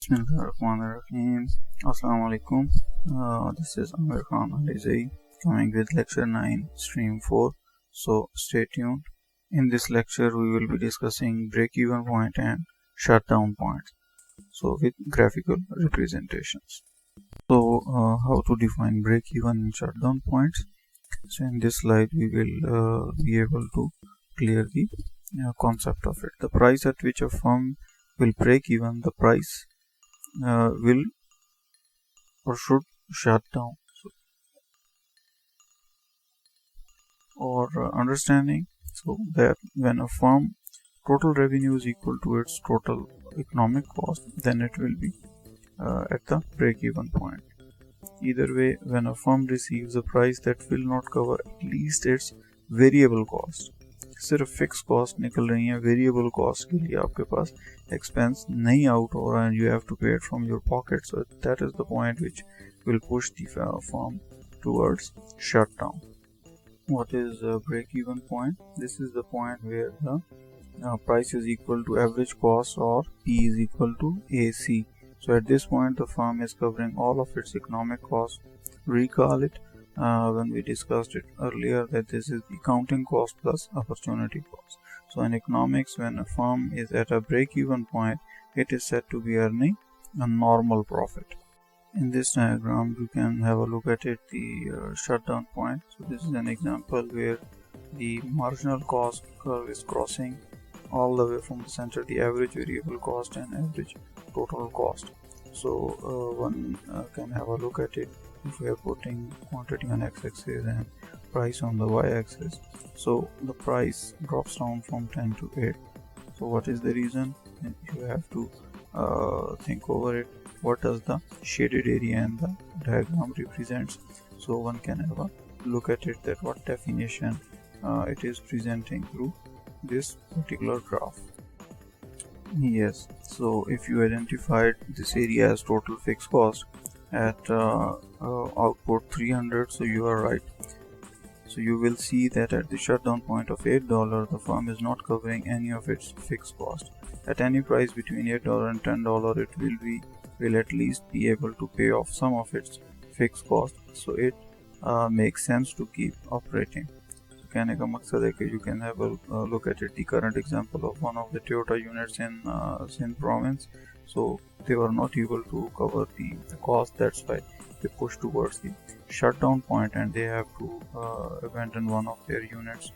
Rahim. Alaikum. This is Aamer from Alyzaee coming with lecture 9 stream 4, so stay tuned. In this lecture we will be discussing break-even point and shutdown point, so with graphical representations. So how to define break-even and shutdown points? So in this slide we will be able to clear the concept of it. The price at which a firm will break even, the price will or should shut down. Or understanding, so that when a firm total revenue is equal to its total economic cost, then it will be at the break-even point. Either way, when a firm receives a price that will not cover at least its variable cost, सिर्फ fix cost निकल रही है, variable cost के लिए आपके पास expense नहीं out हो रहा है, यू हैव टू पे it from your pocket, so that is the point which will push the firm towards shut down. What is break even point? This is the point where the price is equal to average cost or P is equal to AC. So at this point the firm is covering all of its economic cost. Recall it when we discussed it earlier that this is the accounting cost plus opportunity cost. So in economics, when a firm is at a break-even point, it is said to be earning a normal profit. In this diagram, you can have a look at it, the shutdown point. So this is an example where the marginal cost curve is crossing all the way from the center the average variable cost and average total cost. So one can have a look at it if we are putting quantity on x-axis and price on the y-axis. So the price drops down from 10 to 8. So what is the reason? You have to think over it. What does the shaded area in the diagram represents? So one can have a look at it, that what definition it is presenting through this particular graph. Yes, so if you identified this area as total fixed cost at output 300, so you are right. So you will see that at the shutdown point of $8, the firm is not covering any of its fixed cost. At any price between $8 and $10, it will at least be able to pay off some of its fixed cost, so it makes sense to keep operating. कहने का मकसद है कि you can have a look at it, the current example of one of the Toyota units in Sindh province. So they were not able to cover the cost, that's why they push towards the shutdown point and they have to abandon one of their units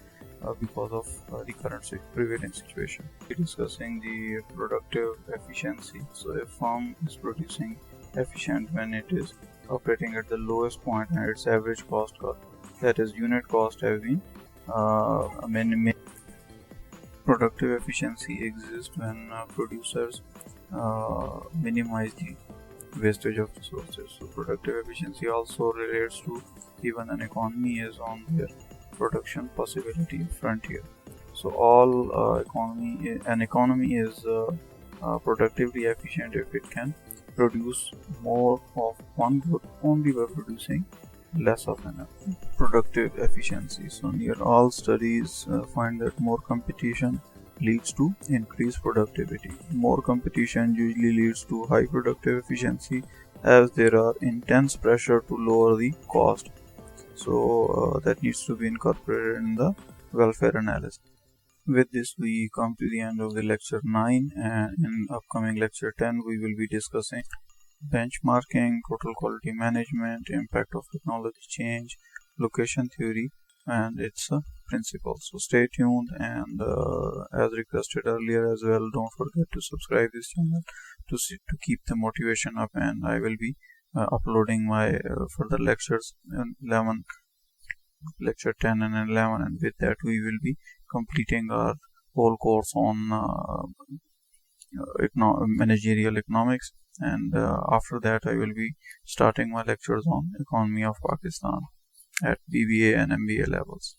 because of the current prevailing situation. We're discussing the productive efficiency. So a firm is producing efficient when it is operating at the lowest point and its average cost curve, that is unit cost, have been productive efficiency exists when producers minimize the wastage of resources. So productive efficiency also relates to even an economy is on their production possibility frontier. So all an economy is productively efficient if it can produce more of one good only by producing less of an productive efficiency. So near all studies find that more competition leads to increased productivity. More competition usually leads to high productive efficiency as there are intense pressure to lower the cost. So that needs to be incorporated in the welfare analysis. With this we come to the end of the lecture 9, and in upcoming lecture 10 we will be discussing benchmarking, total quality management, impact of technology change, location theory and its principles. So stay tuned, and as requested earlier as well, don't forget to subscribe this channel to keep the motivation up, and I will be uploading my further lectures in lecture 10 and 11, and with that we will be completing our whole course on managerial economics, and after that I will be starting my lectures on economy of Pakistan at BBA and MBA levels.